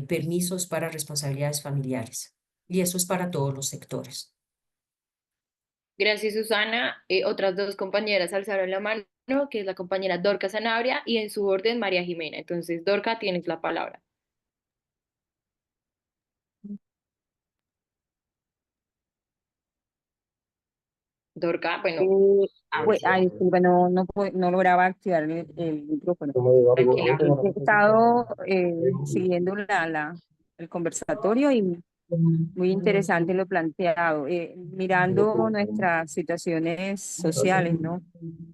permisos para responsabilidades familiares. Y eso es para todos los sectores. Gracias, Susana. Otras dos compañeras alzaron la mano, que es la compañera Dorca Sanabria y en su orden María Jimena. Entonces, Dorca, tienes la palabra. Dorca, bueno, Disculpa, no lograba activar el micrófono. tranquila. He estado siguiendo el conversatorio y muy interesante lo planteado, mirando nuestras situaciones sociales, ¿no?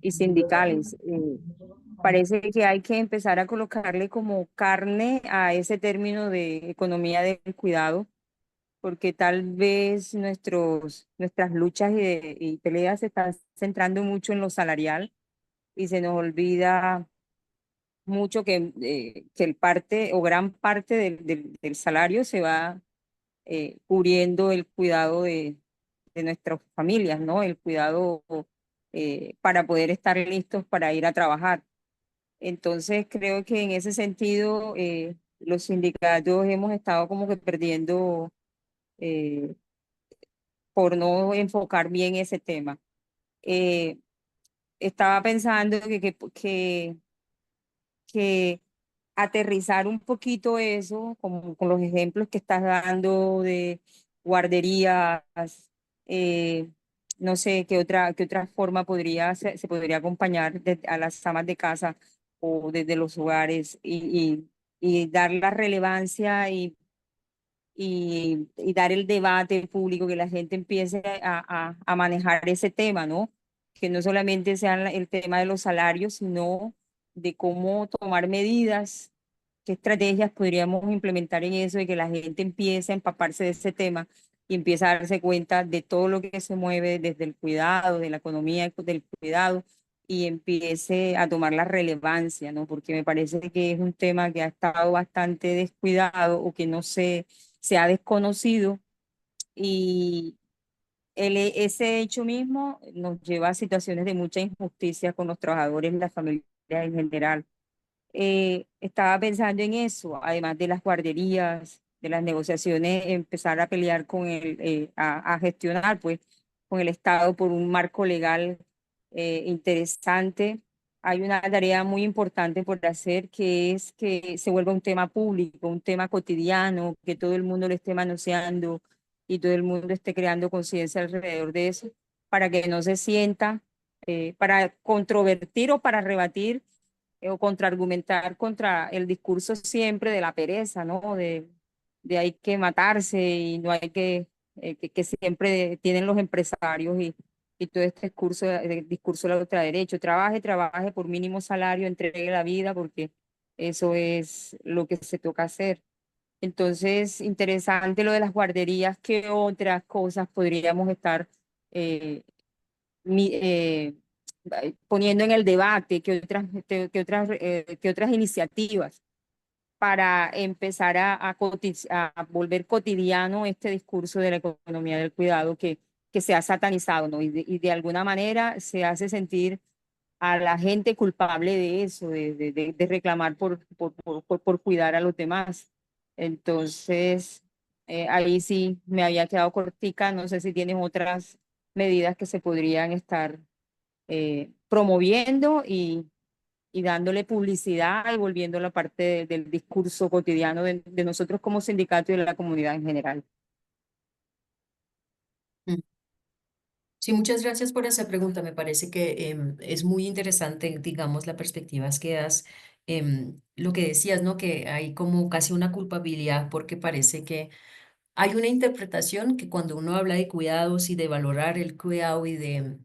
Y sindicales. Parece que hay que empezar a colocarle como carne a ese término de economía del cuidado porque tal vez nuestras luchas y peleas se están centrando mucho en lo salarial y se nos olvida mucho que el parte o gran parte del salario se va cubriendo el cuidado de nuestras familias, ¿no? El cuidado para poder estar listos para ir a trabajar. Entonces, creo que en ese sentido, los sindicatos hemos estado como que perdiendo eh, por no enfocar bien ese tema. Eh, Estaba pensando que aterrizar un poquito eso, como con los ejemplos que estás dando de guarderías, eh, no sé qué otra forma se podría acompañar a las amas de casa o desde los hogares y dar la relevancia y dar el debate público, que la gente empiece a manejar ese tema, ¿no? Que no solamente sea el tema de los salarios, sino de cómo tomar medidas, qué estrategias podríamos implementar en eso, de que la gente empiece a empaparse de ese tema y empiece a darse cuenta de todo lo que se mueve desde el cuidado, de la economía del cuidado y empiece a tomar la relevancia, ¿no? Porque me parece que es un tema que ha estado bastante descuidado o que no se ha desconocido y ese hecho mismo nos lleva a situaciones de mucha injusticia con los trabajadores y las familias en general. Estaba pensando en eso, además de las guarderías, de las negociaciones, empezar a pelear a gestionar pues con el Estado por un marco legal interesante. Hay una tarea muy importante por hacer que es que se vuelva un tema público, un tema cotidiano, que todo el mundo lo esté manoseando y todo el mundo esté creando conciencia alrededor de eso, para que no se sienta, para controvertir o para rebatir o contraargumentar contra el discurso siempre de la pereza, ¿no? De hay que matarse y no hay que siempre tienen los empresarios y todo este discurso de la ultraderecha. Trabaje por mínimo salario, entregue la vida, porque eso es lo que se toca hacer. Entonces, interesante lo de las guarderías. ¿Qué otras cosas podríamos estar eh, mi- eh, poniendo en el debate? ¿Qué otras iniciativas? para empezar a volver cotidiano este discurso de la economía del cuidado que se ha satanizado, ¿no? Y de alguna manera se hace sentir a la gente culpable de eso, de reclamar por cuidar a los demás. Entonces, ahí sí me había quedado cortica, no sé si tienes otras medidas que se podrían estar promoviendo y dándole publicidad y volviendo la parte del discurso cotidiano de nosotros como sindicato y de la comunidad en general. Mm. Sí, muchas gracias por esa pregunta. Me parece que es muy interesante, digamos, la perspectiva que das. Lo que decías, ¿no? Que hay como casi una culpabilidad porque parece que hay una interpretación que cuando uno habla de cuidados y de valorar el cuidado y de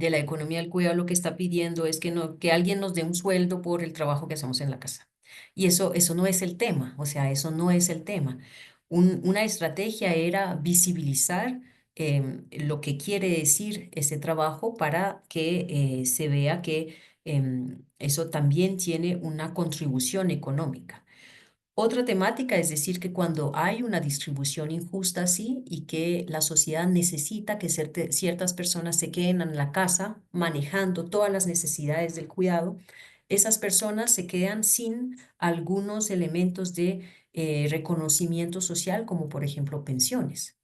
la economía del cuidado, lo que está pidiendo es que, no, que alguien nos dé un sueldo por el trabajo que hacemos en la casa. Y eso no es el tema, o sea, eso no es el tema. Una estrategia era visibilizar lo que quiere decir ese trabajo para que se vea que eso también tiene una contribución económica. Otra temática es decir que cuando hay una distribución injusta así y que la sociedad necesita que ciertas personas se queden en la casa manejando todas las necesidades del cuidado, esas personas se quedan sin algunos elementos de reconocimiento social, como por ejemplo pensiones.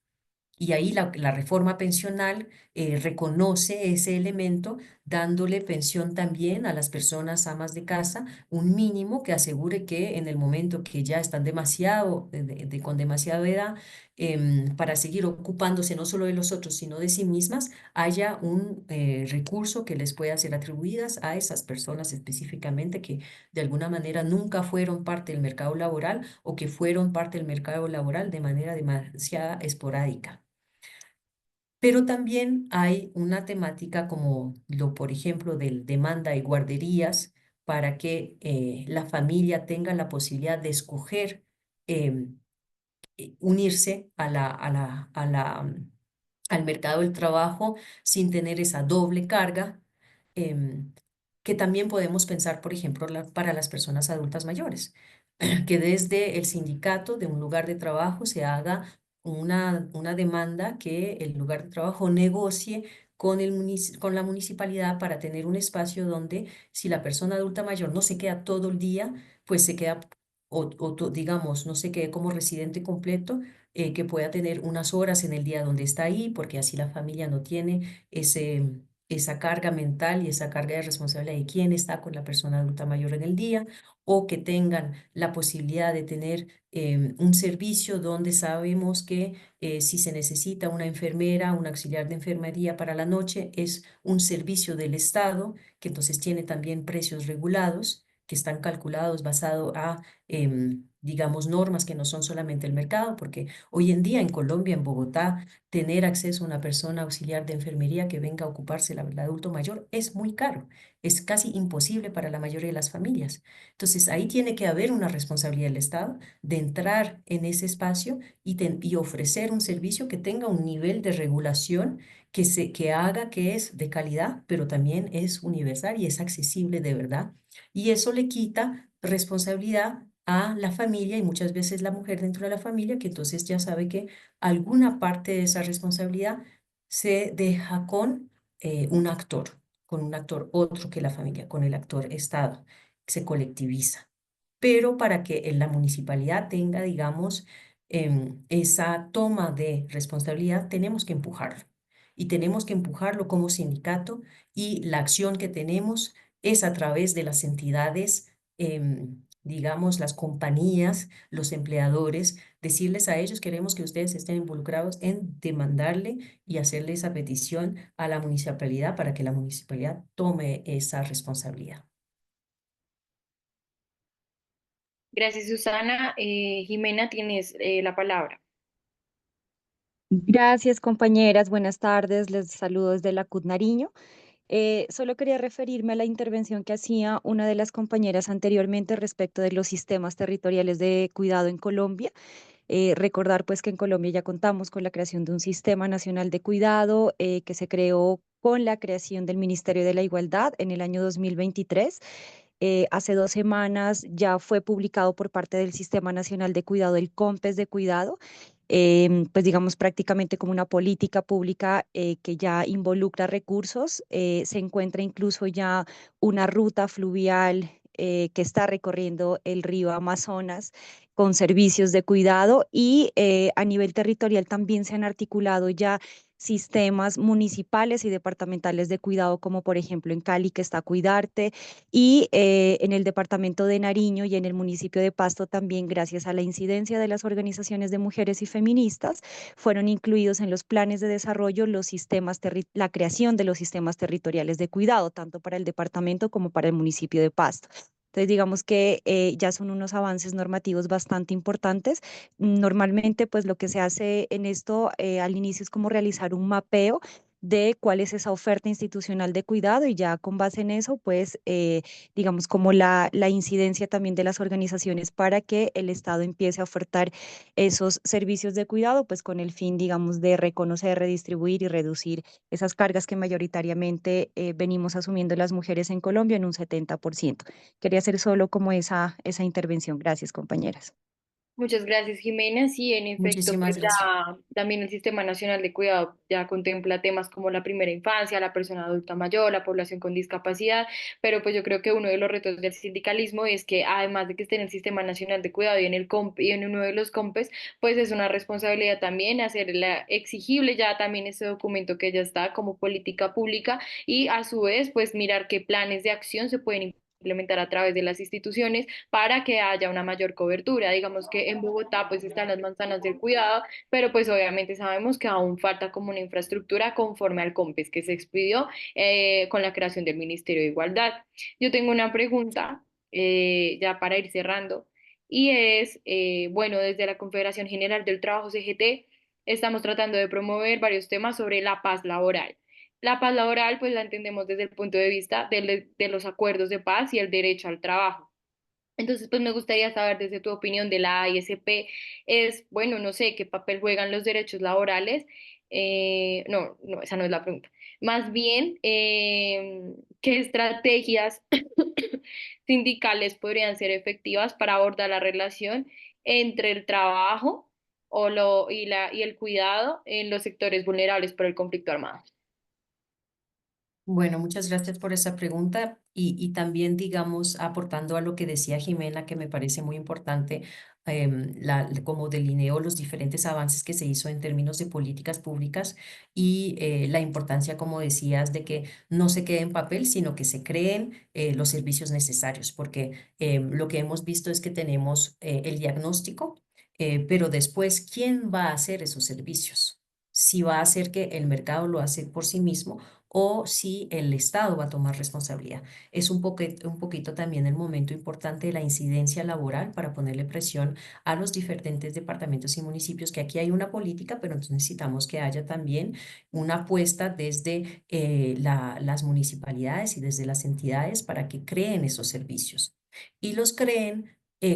Y ahí la reforma pensional reconoce ese elemento, dándole pensión también a las personas amas de casa, un mínimo que asegure que en el momento que ya están demasiado, con demasiada edad, para seguir ocupándose no solo de los otros, sino de sí mismas, haya un recurso que les pueda ser atribuidas a esas personas específicamente que de alguna manera nunca fueron parte del mercado laboral o que fueron parte del mercado laboral de manera demasiada esporádica. Pero también hay una temática como por ejemplo, del demanda de guarderías para que la familia tenga la posibilidad de escoger em, unirse al mercado del trabajo sin tener esa doble carga, em, que también podemos pensar, por ejemplo, para las personas adultas mayores, que desde el sindicato de un lugar de trabajo se haga una demanda que el lugar de trabajo negocie con la municipalidad para tener un espacio donde si la persona adulta mayor no se queda todo el día, pues se queda digamos, no se quede como residente completo, que pueda tener unas horas en el día donde está ahí, porque así la familia no tiene esa carga mental y esa carga de responsabilidad de quién está con la persona adulta mayor en el día, o que tengan la posibilidad de tener un servicio donde sabemos que si se necesita una enfermera, un auxiliar de enfermería para la noche, es un servicio del Estado, que entonces tiene también precios regulados que están calculados basado a digamos, normas que no son solamente el mercado, porque hoy en día en Colombia, en Bogotá, tener acceso a una persona auxiliar de enfermería que venga a ocuparse del adulto mayor es muy caro, es casi imposible para la mayoría de las familias. Entonces, ahí tiene que haber una responsabilidad del Estado de entrar en ese espacio y ofrecer un servicio que tenga un nivel de regulación que haga que es de calidad, pero también es universal y es accesible de verdad. Y eso le quita responsabilidad a la familia y muchas veces la mujer dentro de la familia, que entonces ya sabe que alguna parte de esa responsabilidad se deja con un actor otro que la familia, con el actor Estado, se colectiviza. Pero para que en la municipalidad tenga, digamos, esa toma de responsabilidad, tenemos que empujarlo. Y tenemos que empujarlo como sindicato y la acción que tenemos es a través de las entidades digamos, las compañías, los empleadores, decirles a ellos, queremos que ustedes estén involucrados en demandarle y hacerle esa petición a la municipalidad para que la municipalidad tome esa responsabilidad. Gracias, Susana. Jimena, tienes la palabra. Gracias, compañeras. Buenas tardes. Les saludo desde la CUT Nariño. Solo quería referirme a la intervención que hacía una de las compañeras anteriormente respecto de los sistemas territoriales de cuidado en Colombia. Recordar pues que en Colombia ya contamos con la creación de un sistema nacional de cuidado que se creó con la creación del Ministerio de la Igualdad en el año 2023 Hace 2 semanas ya fue publicado por parte del Sistema Nacional de Cuidado el COMPES de Cuidado, pues digamos prácticamente como una política pública que ya involucra recursos. Se encuentra incluso ya una ruta fluvial que está recorriendo el río Amazonas con servicios de cuidado y a nivel territorial también se han articulado ya sistemas municipales y departamentales de cuidado, como por ejemplo en Cali, que está Cuidarte, y en el departamento de Nariño y en el municipio de Pasto también, gracias a la incidencia de las organizaciones de mujeres y feministas, fueron incluidos en los planes de desarrollo la creación de los sistemas territoriales de cuidado, tanto para el departamento como para el municipio de Pasto. Entonces, digamos que ya son unos avances normativos bastante importantes. Normalmente, pues lo que se hace en esto al inicio es como realizar un mapeo de cuál es esa oferta institucional de cuidado y ya con base en eso, pues, digamos, como la incidencia también de las organizaciones para que el Estado empiece a ofertar esos servicios de cuidado, pues con el fin, digamos, de reconocer, redistribuir y reducir esas cargas que mayoritariamente venimos asumiendo las mujeres en Colombia en un 70%. Quería hacer solo como esa intervención. Gracias, compañeras. Muchas gracias, Jimena. Sí, en efecto, pues Muchísimas gracias. ya también el Sistema Nacional de Cuidado ya contempla temas como la primera infancia, la persona adulta mayor, la población con discapacidad, pero pues yo creo que uno de los retos del sindicalismo es que además de que esté en el Sistema Nacional de Cuidado y en el y en uno de los COMPES, pues es una responsabilidad también hacerla exigible ya también ese documento que ya está como política pública y a su vez pues mirar qué planes de acción se pueden implementar a través de las instituciones para que haya una mayor cobertura. Digamos que en Bogotá pues están las manzanas del cuidado, pero pues obviamente sabemos que aún falta como una infraestructura conforme al COMPES que se expidió con la creación del Ministerio de Igualdad. Yo tengo una pregunta ya para ir cerrando y es, bueno, desde la Confederación General del Trabajo CGT estamos tratando de promover varios temas sobre la paz laboral. La paz laboral, pues la entendemos desde el punto de vista de los acuerdos de paz y el derecho al trabajo. Entonces, pues me gustaría saber desde tu opinión de la ISP, es, bueno, no sé, qué papel juegan los derechos laborales. No, no, esa no es la pregunta. Más bien, ¿qué estrategias sindicales podrían ser efectivas para abordar la relación entre el trabajo y el cuidado en los sectores vulnerables por el conflicto armado? Bueno, muchas gracias por esa pregunta y también, digamos, aportando a lo que decía Jimena, que me parece muy importante, como delineó los diferentes avances que se hizo en términos de políticas públicas y la importancia, como decías, de que no se quede en papel, sino que se creen los servicios necesarios, porque lo que hemos visto es que tenemos el diagnóstico, pero después, ¿quién va a hacer esos servicios? Si va a hacer que el mercado lo hace por sí mismo o si el Estado va a tomar responsabilidad. Es un poquito también el momento importante de la incidencia laboral para ponerle presión a los diferentes departamentos y municipios, que aquí hay una política, pero entonces necesitamos que haya también una apuesta desde las municipalidades y desde las entidades para que creen esos servicios y los creen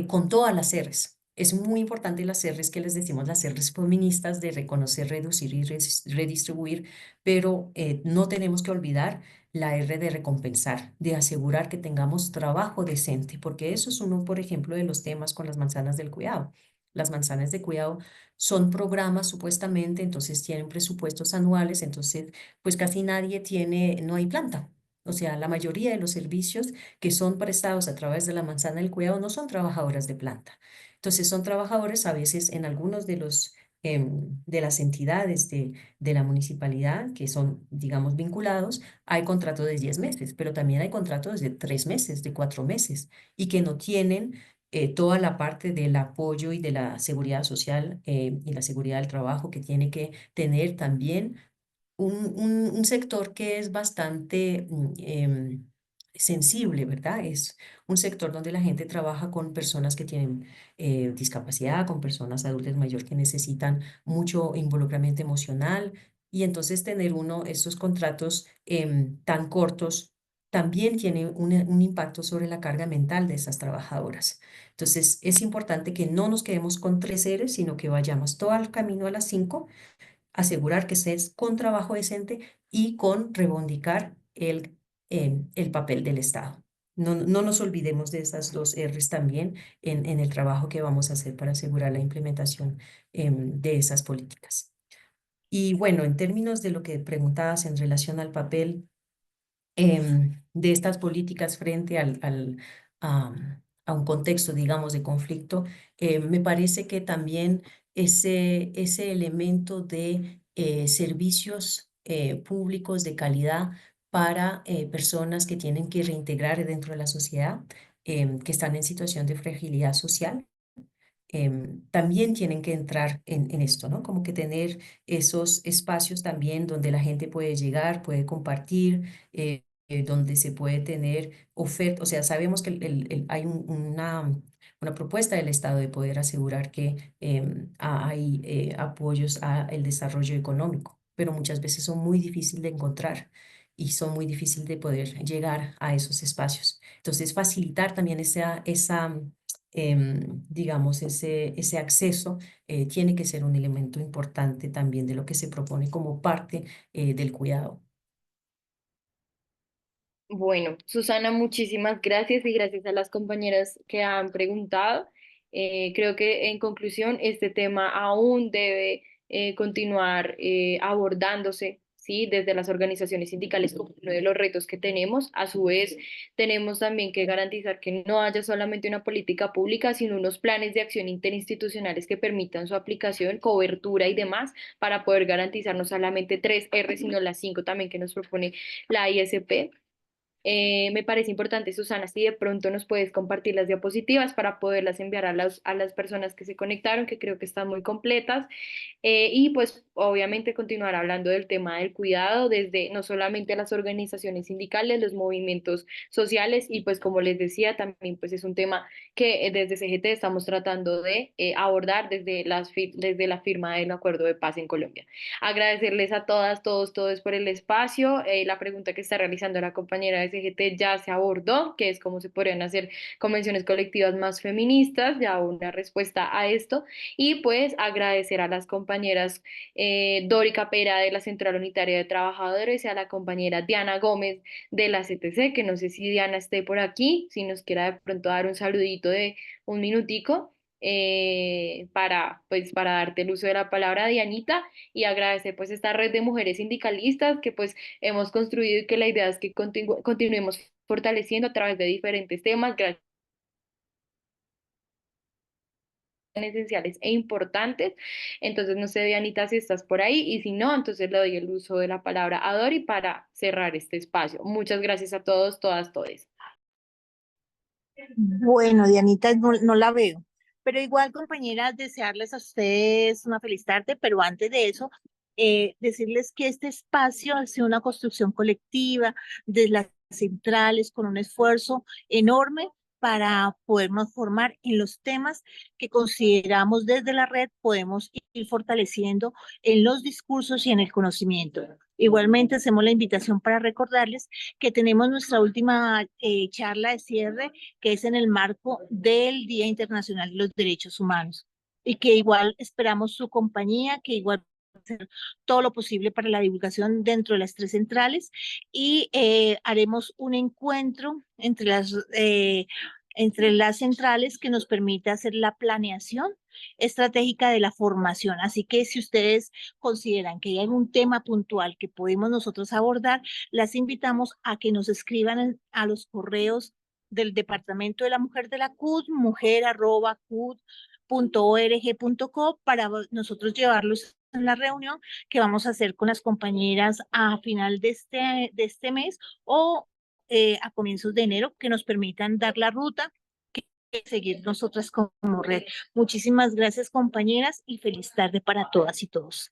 con todas las R's. Es muy importante las R's que les decimos, las R's feministas de reconocer, reducir y redistribuir, pero no tenemos que olvidar la R de recompensar, de asegurar que tengamos trabajo decente, porque eso es uno, por ejemplo, de los temas con las manzanas del cuidado. Las manzanas de cuidado son programas supuestamente, entonces tienen presupuestos anuales, entonces pues casi nadie tiene, no hay planta. O sea, la mayoría de los servicios que son prestados a través de la manzana del cuidado no son trabajadoras de planta. Entonces son trabajadores a veces en algunos de los de las entidades de la municipalidad que son, digamos, vinculados, hay contratos de 10 meses, pero también hay contratos de 3 meses, de 4 meses, y que no tienen toda la parte del apoyo y de la seguridad social y la seguridad del trabajo que tiene que tener también un sector que es bastante sensible, ¿verdad? Es un sector donde la gente trabaja con personas que tienen discapacidad, con personas adultas mayores que necesitan mucho involucramiento emocional y entonces tener uno esos contratos tan cortos también tiene un impacto sobre la carga mental de esas trabajadoras. Entonces es importante que no nos quedemos con 3 R's, sino que vayamos todo el camino a las 5, asegurar que se es con trabajo decente y con reivindicar el papel del Estado. no nos olvidemos de esas dos R's también en el trabajo que vamos a hacer para asegurar la implementación de esas políticas. Y bueno, en términos de lo que preguntabas en relación al papel de estas políticas frente a un contexto, digamos, de conflicto, me parece que también ese elemento de servicios públicos de calidad para personas que tienen que reintegrar dentro de la sociedad, que están en situación de fragilidad social, también tienen que entrar en esto, ¿no? Como que tener esos espacios también donde la gente puede llegar, puede compartir, donde se puede tener oferta. O sea, sabemos que hay una propuesta del Estado de poder asegurar que hay apoyos al desarrollo económico, pero muchas veces son muy difíciles de encontrar y son muy difíciles de poder llegar a esos espacios. Entonces, facilitar también digamos, ese acceso tiene que ser un elemento importante también de lo que se propone como parte del cuidado. Bueno, Susana, muchísimas gracias y gracias a las compañeras que han preguntado. Creo que en conclusión, este tema aún debe continuar abordándose, ¿sí? Desde las organizaciones sindicales como uno de los retos que tenemos. A su vez, tenemos también que garantizar que no haya solamente una política pública, sino unos planes de acción interinstitucionales que permitan su aplicación, cobertura y demás para poder garantizar no solamente 3 R, sino las 5 también que nos propone la ISP. Me parece importante, Susana, si de pronto nos puedes compartir las diapositivas para poderlas enviar a las personas que se conectaron, que creo que están muy completas. Y pues obviamente continuar hablando del tema del cuidado desde no solamente las organizaciones sindicales, los movimientos sociales y pues como les decía, también pues es un tema que desde CGT estamos tratando de abordar desde la firma del acuerdo de paz en Colombia. Agradecerles a todas, todos por el espacio. La pregunta que está realizando la compañera de CGT ya se abordó, que es cómo se podrían hacer convenciones colectivas más feministas, ya una respuesta a esto. Y pues agradecer a las compañeras Dori Capera de la Central Unitaria de Trabajadores y a la compañera Diana Gómez de la CTC, que no sé si Diana esté por aquí, si nos quiera de pronto dar un saludito de un minutico. Para darte el uso de la palabra, Dianita, y agradecer pues esta red de mujeres sindicalistas que pues hemos construido y que la idea es que continuemos fortaleciendo a través de diferentes temas, gracias esenciales e importantes. Entonces, no sé, Dianita, si estás por ahí y si no, entonces le doy el uso de la palabra a Dori para cerrar este espacio. Muchas gracias a todos, todas, todes. Bueno, Dianita, no la veo. Pero igual, compañeras, desearles a ustedes una feliz tarde, pero antes de eso, decirles que este espacio ha sido una construcción colectiva de las centrales con un esfuerzo enorme para podernos formar en los temas que consideramos desde la red podemos ir fortaleciendo en los discursos y en el conocimiento. Igualmente, hacemos la invitación para recordarles que tenemos nuestra última charla de cierre que es en el marco del Día Internacional de los Derechos Humanos y que igual esperamos su compañía, que igual hacer todo lo posible para la divulgación dentro de las 3 centrales y haremos un encuentro entre las centrales que nos permite hacer la planeación estratégica de la formación. Así que si ustedes consideran que hay algún tema puntual que podemos nosotros abordar, las invitamos a que nos escriban a los correos del Departamento de la Mujer de la CUT, mujer@cud.org.co, para nosotros llevarlos en la reunión que vamos a hacer con las compañeras a final de este mes o a comienzos de enero, que nos permitan dar la ruta que seguir nosotras como red. Muchísimas gracias, compañeras, y feliz tarde para todas y todos.